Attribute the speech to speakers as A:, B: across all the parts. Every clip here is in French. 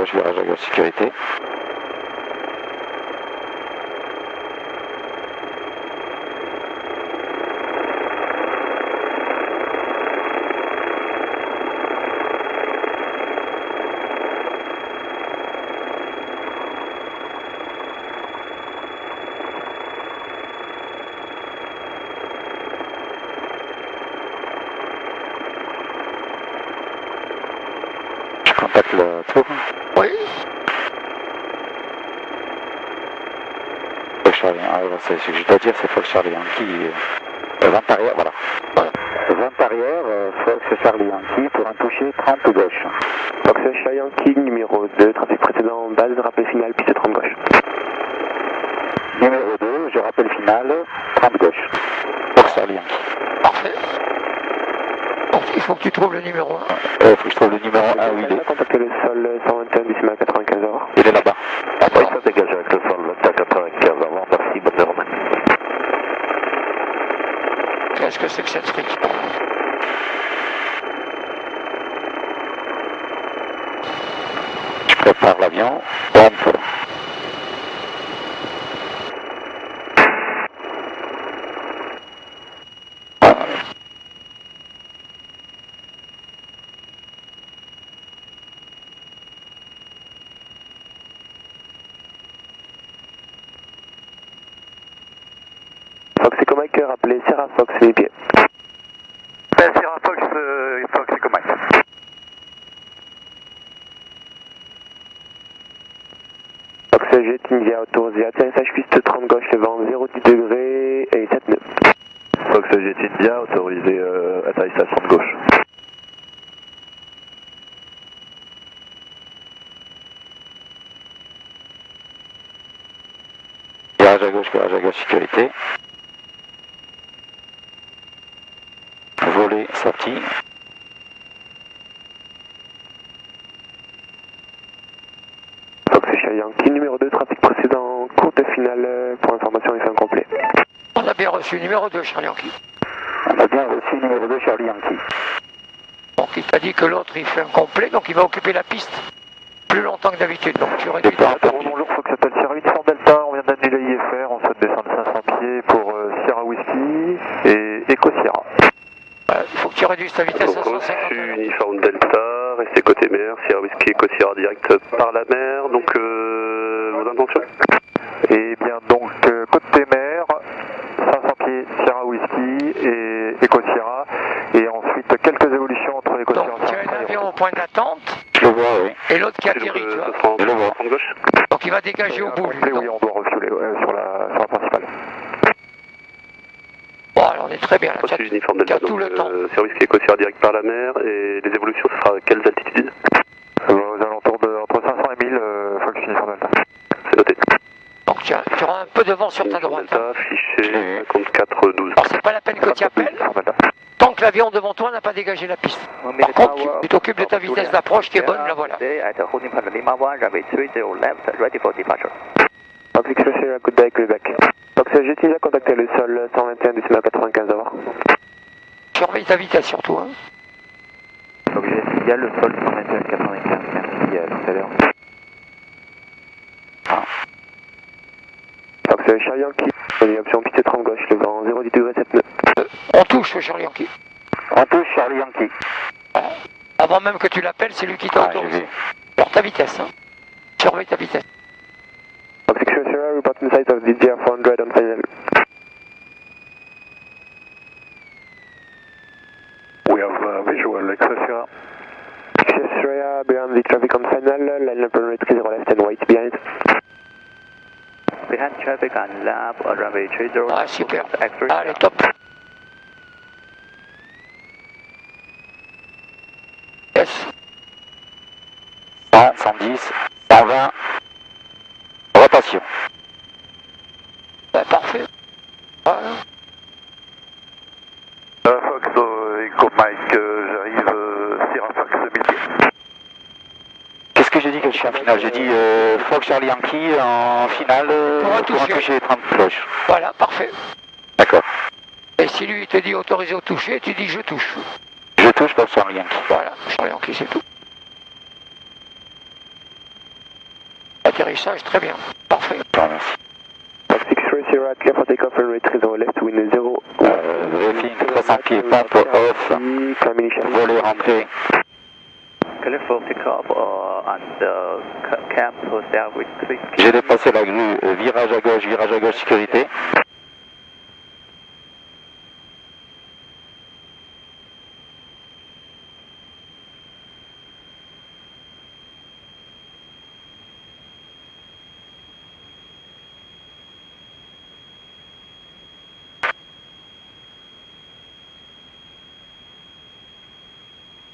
A: virage à gauche, sécurité. Contacte le tour.
B: Oui.
A: Charlie, c'est ce que je dois dire, c'est Fox Charlie Yankee. Vente arrière, voilà. Vente arrière, Fox Charlie Yankee pour un toucher 30 gauche.
C: Fox Charlie Yankee, numéro 2, trafic précédent, base, rappel final, piste 30 gauche.
A: Numéro 2, je rappelle final, 30 gauche. Fox Charlie Yankee.
B: Parfait. Donc il faut que tu trouves le numéro 1.
A: Il faut que je trouve le numéro 1, oui, il est.
C: Contactez le sol 121 décimal 95 heures.
A: Il est là-bas.
C: Oui, ça dégage avec le sol 95 heures. Merci, bonne journée.
B: Qu'est-ce que c'est que cette fric?
A: Je prépare l'avion. Pompe.
C: Fox Eco Mike, rappelez Sierra Fox VP.
D: Sierra Fox, Fox Eco Mike.
C: Fox Jet India autorisé atterrissage piste 30 gauche, le vent 0,10 degrés et 7 nœuds.
D: Fox Jet India autorisé atterrissage 30 gauche.
A: Virage à gauche, sécurité. Volet sorti.
C: Fox Charlie Yankee, numéro 2, trafic précédent, courte finale, pour information et fin complet.
B: On a bien reçu numéro 2, Charlie Yankee.
A: On a bien reçu numéro 2 Charlie Yankee.
B: Donc il t'a dit que l'autre il fait un complet, donc il va occuper la piste plus longtemps que d'habitude. Donc tu réduis ta...
D: Bonjour, Fox Hotel Sierra 8 Fort Delta, on vient d'annuler IFR, on souhaite descendre 500 pieds pour Sierra Whisky et Eco Sierra.
B: Il faut que tu réduises ta vitesse à 150.
D: Uniforme Delta, restez côté mer, Sierra Whisky, Eco Sierra direct par la mer, donc vos intentions? Eh bien donc côté mer, 500 pieds Sierra Whisky et Eco Sierra, et ensuite quelques évolutions entre Eco Sierra.
B: Donc tu as un avion au point d'attente,
A: Je le vois, oui.
B: et l'autre qui atterrit, tu vois.
A: Je le vois.
B: Donc il va dégager au bout. lui.
D: Oui, on doit refueler sur la principale.
B: Bon, alors on est très bien là.
D: Reçu uniforme Delta,
B: tout le temps.
D: Service qui est Eco-Sierra direct par la mer, et les évolutions, ce sera à quelles altitudes? Aux alentours de entre 500 et 1000, Fox uniforme Delta. C'est noté.
B: Donc tu auras un peu de vent sur ta droite.
D: Delta, fiché 54-12.
B: Alors c'est pas la peine que tu appelles, tant que l'avion devant toi n'a pas dégagé la piste. Par contre, tu t'occupes de ta vitesse d'approche qui est bonne, la voilà.
C: Fox Express, good day, Québec. Fox Jet India, contactez le sol 121 décimal 95 heures.
B: Surveille ta vitesse surtout. Hein.
D: Fox Jet India, le sol 121-95, merci, à tout à l'heure.
C: Fox Charlie Yankee, option piste 30 gauche, le vent 0,10 degrés 7 nœuds.
B: On touche Charlie Yankee.
A: On touche Charlie Yankee.
B: Avant même que tu l'appelles, c'est lui qui t'a autorisé. Alors ta vitesse, hein. Surveille ta vitesse.
C: Fox Express, report inside of DJR 400 on final.
D: We have visual Excelsior.
C: Express, behind the traffic on final, line up runway 30 left and white behind.
E: Behind traffic on lap, runway 30.
B: Ah super. Allez, top. Yes.
A: 100, 110, 120. Rotation.
B: Ben, parfait. Voilà.
D: Fox Eco Mike, j'arrive Sierra Fox 1000 pieds.
A: Qu'est-ce que j'ai dit que je suis en finale? J'ai dit Fox Charlie Yankee en finale
B: Pour un
A: pour un
B: toucher.
A: toucher 30 cloches.
B: Voilà, parfait.
A: D'accord.
B: Et si lui te dit autorisé au toucher, tu dis je touche.
A: Je touche Fox Charlie Yankee.
B: Voilà, Charlie Yankee, c'est tout. atterrissage, très bien. Parfait.
A: Merci.
C: Fox X-Ray Sierra, clear for takeoff and retrace on left, wind 0.
A: Briefing 300 pieds, pompe off,
C: Climb initial.
A: voler rentrée.
E: Clear for takeoff and camp hotel with 3.
A: J'ai dépassé la grue, virage à gauche, sécurité.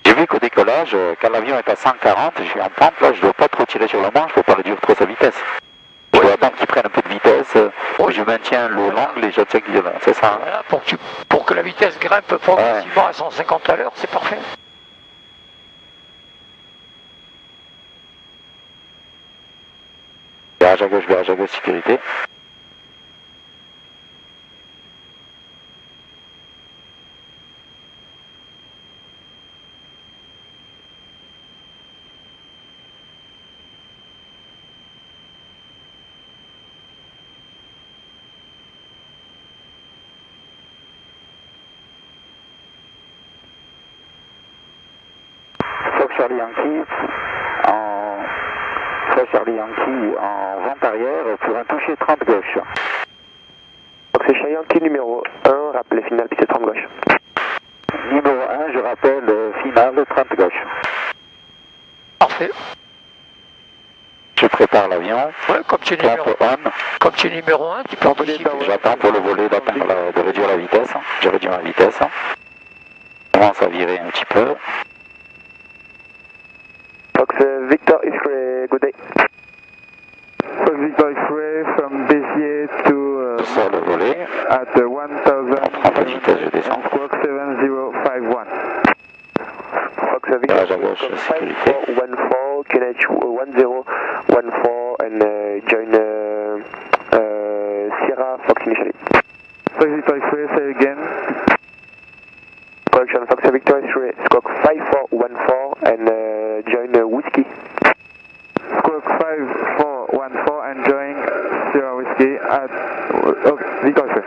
A: J'ai vu qu'au décollage, quand l'avion est à 140, je suis en pente, là, je ne dois pas trop tirer sur la manche, je ne dois pas réduire trop sa vitesse. Je dois attendre qu'il prenne un peu de vitesse, je maintiens l'angle et j'attaque devant, c'est ça.
B: Voilà, pour que la vitesse grimpe progressivement à 150 à l'heure, c'est parfait.
A: Virage à gauche, sécurité. Fox Charlie Yankee en vente arrière pour un toucher 30 gauche.
C: Fox Charlie Yankee numéro 1, rappel final, piste 30 gauche.
A: Numéro 1, je rappelle, finale 30 gauche.
B: Parfait.
A: Je prépare l'avion.
B: Ouais, comme tu es numéro,
A: Pompe
B: numéro 1, tu peux anticiper.
A: J'attends pour le voler de réduire la vitesse. Je réduis ma vitesse. Je commence à virer un petit peu.
C: Fox Victor X-Ray, good day.
F: Fox Victor X-Ray from Béziers to
A: Je sors le volet.
F: at 1000
A: Prends pas de vitesse, je descends.
F: squawk 7051.
C: Fox Victor
A: Virage à gauche, sécurité.
C: 5414, KNH 1014 and join Sierra Fox initially.
F: Fox Victor X-Ray, say again.
C: Correction, Fox Victor X-Ray, squawk 5414 and join Whiskey.
F: Squawk 5414 and join Sierra Whiskey at Victor X-Ray.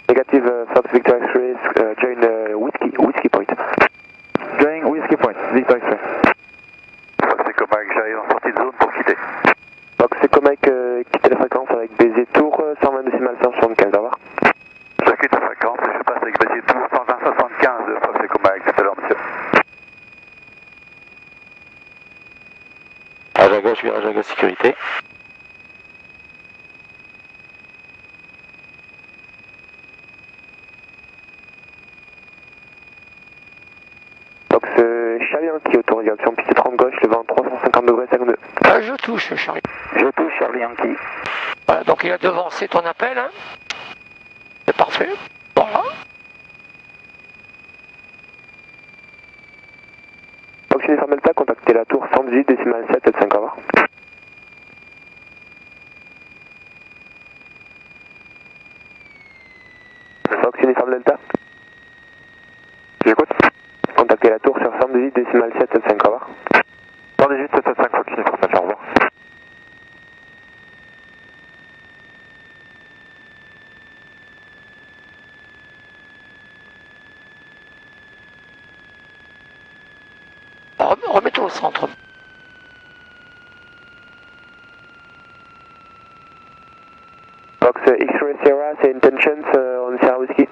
C: Negative Fox Victor X-Ray, join Whiskey Point.
F: Join Whiskey Point, Victor X-Ray.
D: Fox Echo Mike, j'arrive en sortie de zone pour quitter.
C: Fox Echo Mike, quittez la fréquence avec Béziers Tour 120 décimal 175, au revoir.
D: Je quitte la fréquence et je passe avec Béziers Tour 120-75 de Fox Echo Mike, tout à l'heure, monsieur.
A: Virage à gauche, sécurité.
C: Fox Charlie Yankee, autour direction piste 30 gauche, le vent 350 degrés 52.
B: Ah, je touche, Charlie.
A: Je touche Charlie Yankee.
B: Voilà, donc il a devancé ton appel, hein. C'est parfait. Voilà.
C: Fox Uniforme Delta, contactez la tour 118 décimal 775, au revoir. Fox Uniforme Delta.
D: J'écoute.
C: Contactez la tour sur 118 décimal 775, au revoir.
D: 118 775 Fox Uniforme Delta, au revoir.
B: Remets-toi au centre.
C: Fox X-Ray Sierra, c'est intentions on Sierra Whiskey.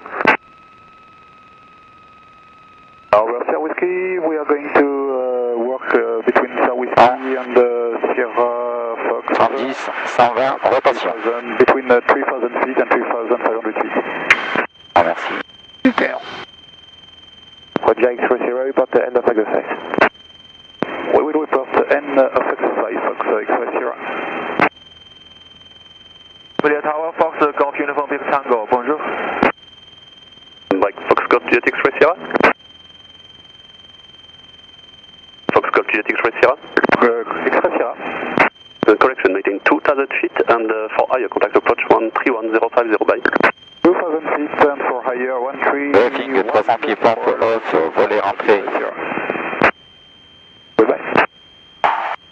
F: Well, Sierra Whiskey, we are going to work between Sierra Whiskey and Sierra Fox.
A: 110, 120, rotation.
F: Between 3000 feet and 3500 feet.
A: Ah, merci.
B: Super.
C: Roger X-Ray Sierra, report the end of exercise.
F: We will report the end of exercise, Fox X-Ray Sierra. Juliet Tower, Fox Golf Uniform Big Tango, bonjour.
D: Mike, Fox Golf Juliet X-Ray Sierra. Fox Golf Juliet X-Ray Sierra.
F: X-Ray Sierra.
D: Correction, maintain 2000 feet and for higher contact approach 131050 by.
F: 2000 feet and for higher 13.
A: Briefing 300 pieds, pompe off, voler rentrée.
F: Goodbye.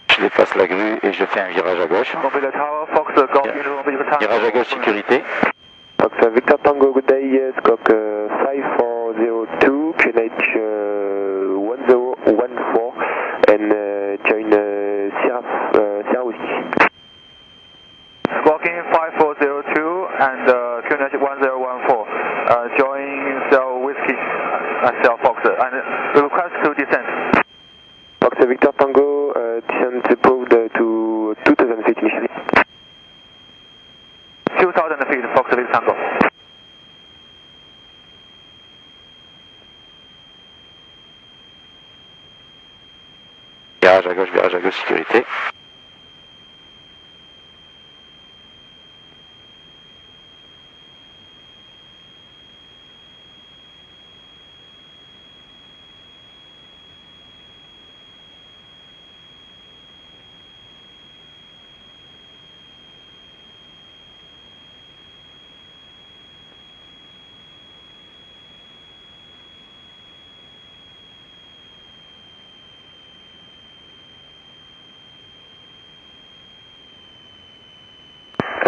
A: Je dépasse la grue et je fais un virage à gauche.
F: Mobile Tower, Fox Golf Uniform Victor Tango.
A: Virage à gauche sécurité.
C: Fox Victor Tango, good day, Scock 5402, QNH 1014, and join Sierra Whiskey.
F: Squawking 5402 and QNH 1014, join Sierra Whiskey, Sierra Fox, and request to descend.
C: Fox Victor Tango, descent approved to 2000 feet initially.
F: 2000 feet, Fox Victor Tango.
A: Virage à gauche, sécurité.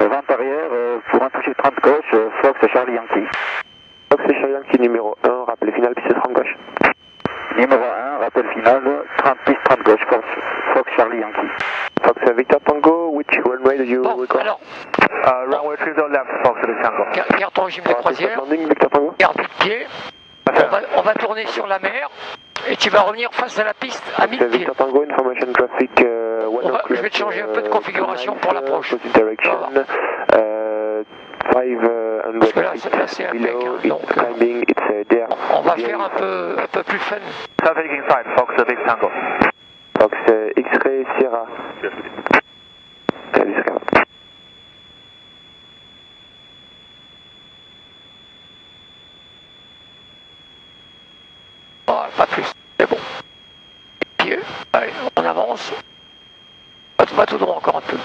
A: Vente arrière pour un toucher 30 gauche, Fox Charlie Yankee.
C: Fox Charlie Yankee numéro 1, rappel final, piste 30 gauche.
A: Numéro 1, rappel final, 30 piste 30 gauche, Fox Charlie Yankee.
C: Fox Victor Tango, which runway do you require?
B: Alors,
F: Runway 30 left, Fox Victor Tango.
B: garde ton régime de croisière,
C: Landing, Victor Tango.
B: garde le pied, on va tourner sur la mer et tu vas revenir face à la piste à 1000 pieds.
C: Victor Tango, information traffic,
B: Je vais te changer un peu de configuration pour l'approche.
C: Direction, 500
B: Parce que là, c'est un mec, hein, donc
C: climbing, it's there.
B: on va faire un peu plus fun.
F: Traffic inside, Fox Victor Tango.
C: Fox X-Ray Sierra. Salut, Sierra.
B: Oh, pas plus, c'est bon. Pied, allez, on avance. Va tout droit encore un peu.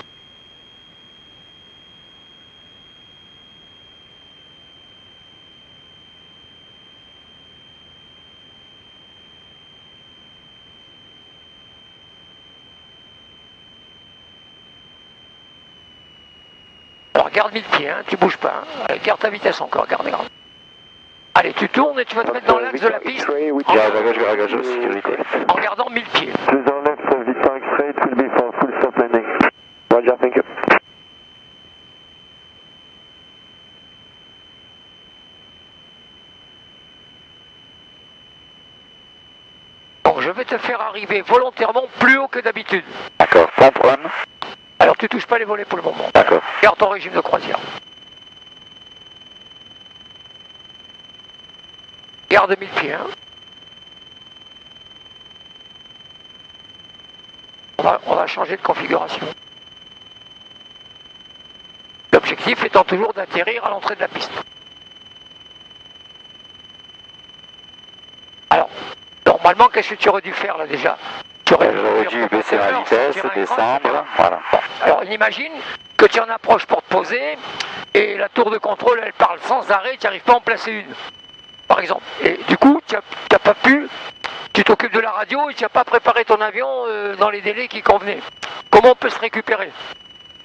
B: Alors garde 1000 pieds, hein, tu bouges pas. Hein. Allez, garde ta vitesse encore, garde. Allez, tu tournes et tu vas te mettre dans l'axe de la piste
A: Virage à gauche, sécurité.
B: en gardant 1000 pieds.
C: To the left of Victor X-Ray, it will be for full stop landing. Roger, thank you.
B: Donc je vais te faire arriver volontairement plus haut que d'habitude.
A: D'accord, pompe on.
B: Alors tu touches pas les volets pour le moment.
A: D'accord.
B: Garde ton régime de croisière. Garde 1000 pieds. Hein. On va changer de configuration. L'objectif étant toujours d'atterrir à l'entrée de la piste. Alors, normalement, qu'est-ce que tu aurais dû faire là déjà?
A: J'aurais dû baisser ma vitesse, descendre, voilà.
B: Bon, alors on imagine que tu en approches pour te poser et la tour de contrôle elle parle sans arrêt, tu n'arrives pas à en placer une, par exemple. Et du coup, tu n'as pas pu, tu t'occupes de la radio et tu n'as pas préparé ton avion dans les délais qui convenaient. Comment on peut se récupérer?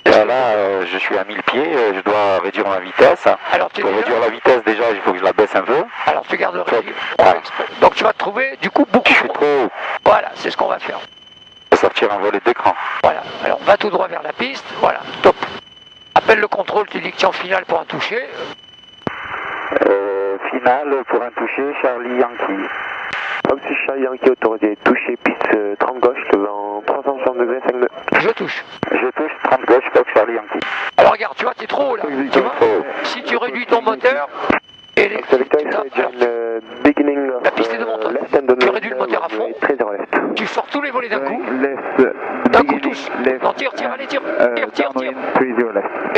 A: Là, je suis à 1000 pieds, je dois réduire ma vitesse.
B: Alors,
A: pour réduire la vitesse, déjà, il faut que je la baisse un peu.
B: Alors tu gardes le régime.
A: Voilà.
B: Donc tu vas te trouver du coup beaucoup
A: Je suis trop haut.
B: Voilà, c'est ce qu'on va faire.
A: Je vais sortir un volet d'écran.
B: Voilà, alors va tout droit vers la piste, voilà, top. Appelle le contrôle, tu dis que tu es en finale pour un toucher.
A: Finale pour un toucher, Charlie Yankee.
C: Foxy Charlie Yankee autorisé, toucher piste 30 gauche, devant 360 degrés, 5 nœuds.
B: Je touche.
A: Je touche 30 gauche, Fox Charlie Yankee.
B: Alors regarde, tu vois, t'es trop haut là. Tu vois,
A: Trop haut.
B: si tu réduis ton moteur, et les... La piste est devant toi. Tu réduis le moteur à fond. Tu sors tous les volets d'un coup. D'un coup tous. Non, tire, allez, tire. Et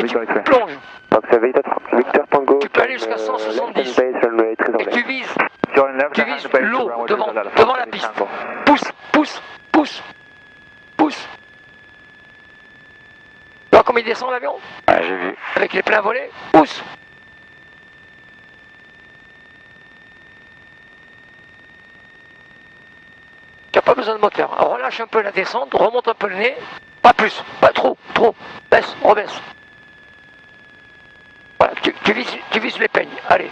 B: tu plonges. Tu peux aller jusqu'à 170. Et tu vises l'eau devant la piste. Pousse. Tu vois comment il descend l'avion?
A: Ouais, j'ai vu.
B: Avec les pleins volets, pousse. Tu n'as pas besoin de
G: moteur. Alors, relâche un peu la descente, remonte un peu le nez. Pas plus, pas trop. Baisse, rebaisse. Voilà, tu vises les peignes. Allez.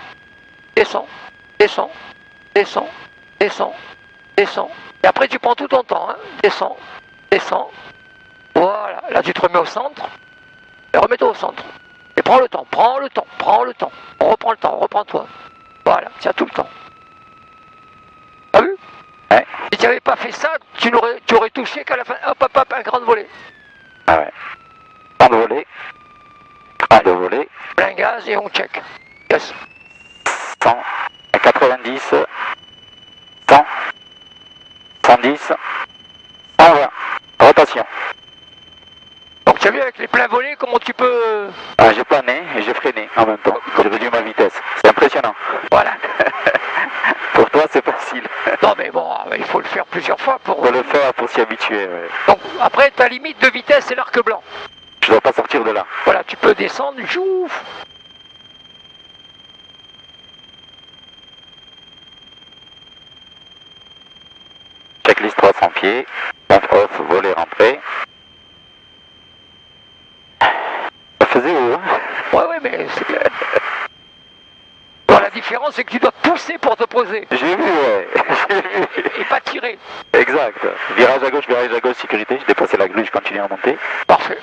G: Descends. Et après, tu prends tout ton temps. Hein. Descends. Voilà. Là, tu te remets au centre. Et remets-toi au centre. Et prends le temps. On reprend le temps, reprends-toi. Voilà, tiens tout le temps. T'as vu?
A: Ouais.
G: Si tu n'avais pas fait ça, tu aurais touché qu'à la fin. Hop, un grand volet.
A: Ah ouais. Grand de volet.
G: Plein gaz et on check. Yes.
A: 100, 90, 100, 110, 120. Rotation.
G: Donc tu as vu avec les pleins volets comment tu peux...
A: Ah, j'ai plané et j'ai freiné en même temps. J'ai réduit ma vitesse. C'est impressionnant.
G: Voilà.
A: Pour toi, c'est facile.
G: Non mais bon, il faut le faire plusieurs fois pour...
A: Faut le faire pour s'y habituer, ouais.
G: Donc après, ta limite de vitesse, c'est l'arc blanc.
A: Je dois pas sortir de là.
G: Voilà, tu peux descendre, chouf.
A: Checklist 300 pieds. Off, volet, rentrée. Ça faisait haut, hein?
G: Ouais, mais c'est clair. Bon, la différence, c'est que tu dois pousser pour te poser.
A: J'ai vu, ouais. J'ai vu.
G: Et pas tirer.
A: Exact. Virage à gauche, sécurité. J'ai dépassé la grue, je continue à monter.
G: Parfait.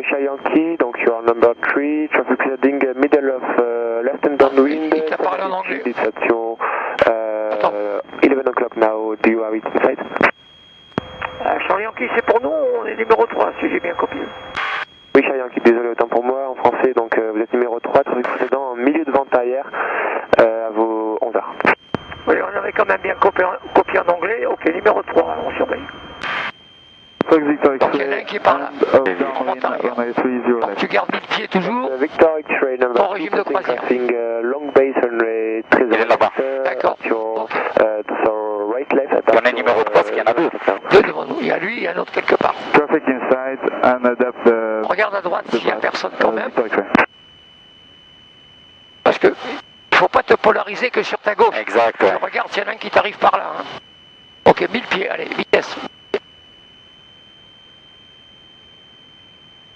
C: Shy Yankee, donc you are number 3, traffic heading middle of left and downwind.
G: Il t'a parlé en anglais.
C: Station 11 o'clock now, do you have it inside?
G: Charlie Yankee, c'est pour nous, on est numéro 3, si j'ai bien copié.
C: Oui, Shy Yankee, désolé, autant pour moi, en français, donc vous êtes numéro 3, trafic précédent en milieu de vente arrière, à vos 11h.
G: Oui, on avait quand même bien copié en anglais, ok, numéro 3, on surveille. Donc il y en a un qui est par là. On monte en arrière. Donc tu gardes 1000 pieds toujours.
C: Victor X-Ray number
G: Ton régime de croisière.
C: Long base runway 13.
A: Il est là-bas.
G: D'accord.
C: Right, left.
A: Il y en a un numéro 3, parce qu'il y en a deux.
G: Deux devant nous. Il y a lui et un autre quelque part.
F: Traffic inside and adapt the...
G: Regarde à droite s'il n'y a personne quand même. Parce que il faut pas te polariser que sur ta gauche.
A: Exact. Ouais.
G: Regarde s'il y en a un qui t'arrive par là. Hein. Ok, 1000 pieds, allez, vitesse.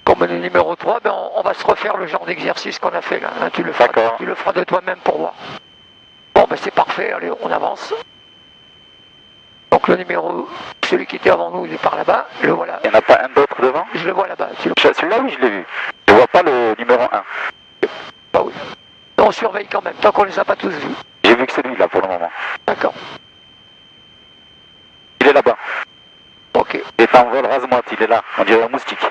G: Comme on est numéro 3, ben on va se refaire le genre d'exercice qu'on a fait là. Hein. Tu le feras de toi-même pour voir. Bon, ben c'est parfait, allez, on avance. Donc le numéro, celui qui était avant nous, il est par là-bas. Le voilà.
A: Il n'y en a pas un d'autre devant?
G: Je le vois là-bas.
A: Celui-là, oui, je l'ai vu. Je vois pas le numéro 1.
G: Bah oui. On surveille quand même, tant qu'on les a pas tous vus.
A: J'ai vu que celui-là pour le moment.
G: D'accord.
A: Il est là-bas.
G: Ok.
A: Il est en vol rase-moite, il est là. On dirait un moustique.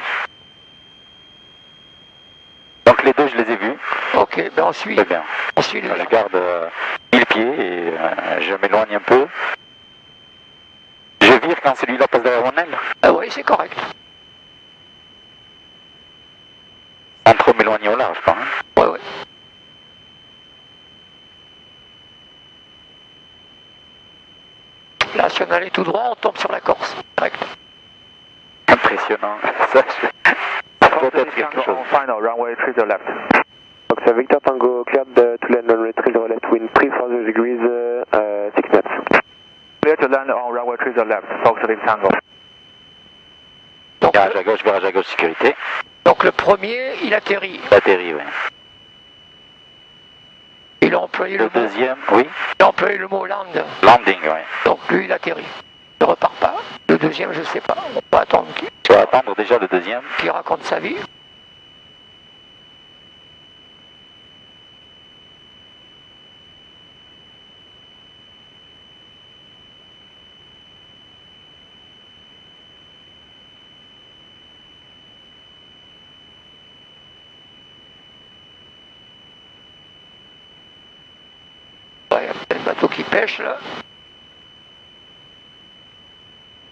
A: Donc les deux, je les ai vus.
G: Ok, ben on suit.
A: Très bien.
G: On suit les
A: Je garde 1000 pieds et je m'éloigne un peu. Je vire quand celui-là passe derrière mon aile.
G: Ah oui, c'est correct.
A: Sans trop m'éloigner au large, quoi. Hein.
G: Ouais. Là, si on allait tout droit, on tombe sur la Corse. Direct.
A: Impressionnant. Ça doit être quelque chose.
F: Final runway 30 left.
C: Donc c'est Victor Tango, cleared to land on runway 30 left, wind 340 degrees, 6 knots.
F: Clear to land on runway 30 left, Fox Link Tango.
G: Donc,
A: virage à gauche, sécurité.
G: Donc le premier, il atterrit.
A: Il atterrit, oui.
G: Il a employé le mot.
A: Deuxième, oui.
G: Il a employé le mot land.
A: Landing, oui.
G: Donc lui, il atterrit. Il ne repart pas. Le deuxième, je sais pas. On va attendre
A: Tu vas attendre déjà le deuxième.
G: qu'il raconte sa vie. bateaux qui pêchent là.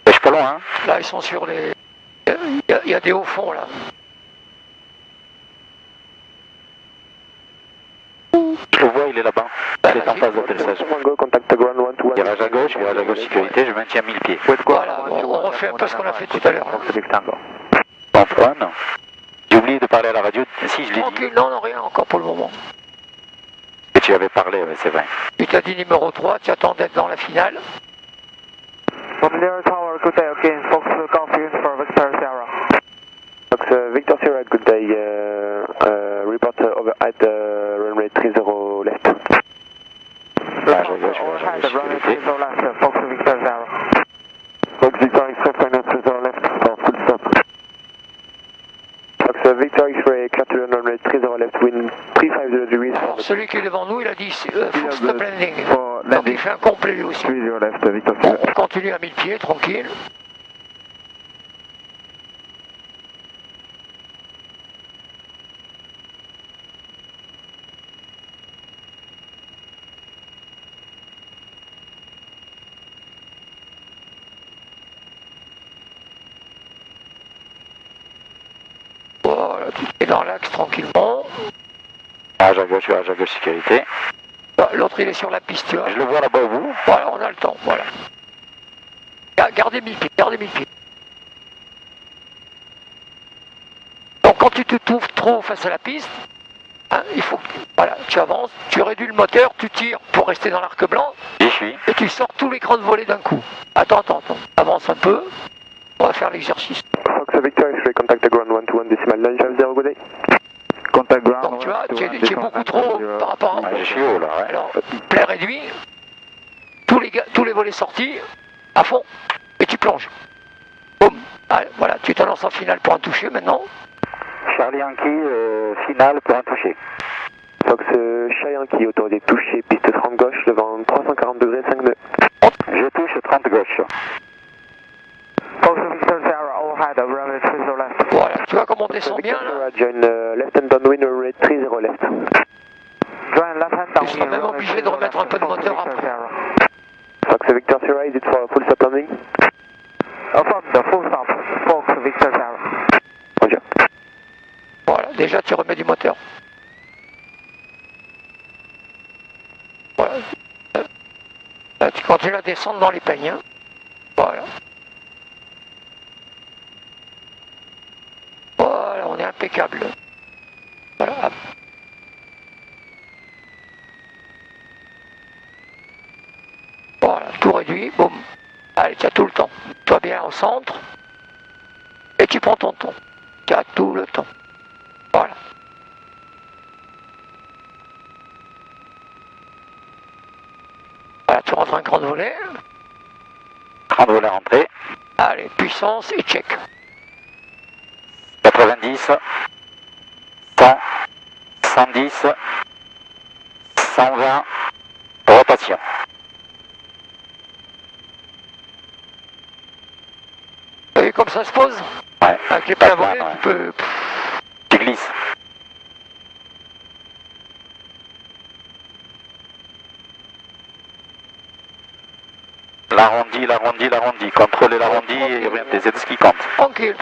A: Pêche pas loin, hein.
G: Là, ils sont sur les... Il y a des hauts fonds là.
A: Je le vois, il est là-bas. Il est en phase d'atterrissage. Virage à gauche, sécurité, je maintiens 1000 pieds.
G: Voilà, on refait un peu ce qu'on a fait tout à l'heure.
A: Antoine, j'ai oublié de parler à la radio, si je l'ai dit.
G: Tranquille, non, rien encore pour le moment.
A: Et tu avais parlé, mais c'est vrai.
G: Tu t'as dit numéro 3, tu attends d'être dans la finale.
B: Tower, good day again, Fox Golf Union for Victor Sierra. Fox Victor Sierra, good day, report over at runway 30 left.
A: Overhead,
B: runway 30 left, Fox Victor Sierra. Fox Victor X-ray, final 30 left, for full stop. Fox Victor X-ray, clear to runway 30 left, wind 350 degrees.
G: Alors, celui qui est devant nous, il a dit full stop landing. Donc il fait un complet lui aussi. On continue à 1000 pieds, tranquille. Voilà, tout est dans l'axe tranquillement.
A: Virage à gauche, sécurité.
G: L'autre il est sur la piste, tu vois.
A: Je le vois là-bas au bout.
G: Voilà, on a le temps, voilà. Gardez 1000 pieds, gardez 1000 pieds. Donc quand tu te trouves trop face à la piste, hein, il faut que voilà, tu avances, tu réduis le moteur, tu tires pour rester dans l'arc blanc.
A: J'y suis.
G: Et tu sors tous les grandes volées d'un coup. Attends, avance un peu. On va faire l'exercice.
C: Fox Victor X-ray, contact ground 121 decimal 950, good day.
B: Contact ground.
G: Donc tu vois, tu es beaucoup trop par rapport à...
A: Je suis haut là, ouais.
G: Alors, plein réduit, tous les volets sortis, à fond, et tu plonges. Boum. Allez, voilà, tu te lances en finale pour un toucher maintenant.
A: Charlie Yankee, finale pour un toucher.
C: Fox Charlie Yankee, autorisé toucher, piste 30 gauche, devant 340 degrés, 5 nœuds.
A: Je touche 30 gauche.
B: Fox Victor Sierra, overhead, runway 30 left.
G: Voilà, tu vois comme on descend bien là.
C: Join left hand downwind, runway 30 left.
B: Join left hand downwind.
G: Tu seras même obligé de remettre un peu de moteur après.
C: Fox Victor Sierra, is it for full stop landing?
B: Affirm, full stop, Fox Victor Sierra.
C: Roger.
G: Voilà, déjà tu remets du moteur. Voilà. Là, tu continues à descendre dans les peignes. Hein. Voilà. Voilà, on est impeccable. Voilà. Voilà, tout réduit, boum. Allez, tu as tout le temps. Toi bien au centre. Et tu prends ton temps. Tu as tout le temps. Voilà. Voilà, tu rentres un grand volet.
A: Grand volet rentré.
G: Allez, puissance et check.
A: 90, 100, 110, 120, rotation.
G: Vous voyez comme ça se pose?
A: Ouais.
G: Avec les pleins volets, tu peux...
A: Tu glisses. L'arrondi, contrôler l'arrondi et orienter, c'est tout ce qui compte.
G: Tranquille.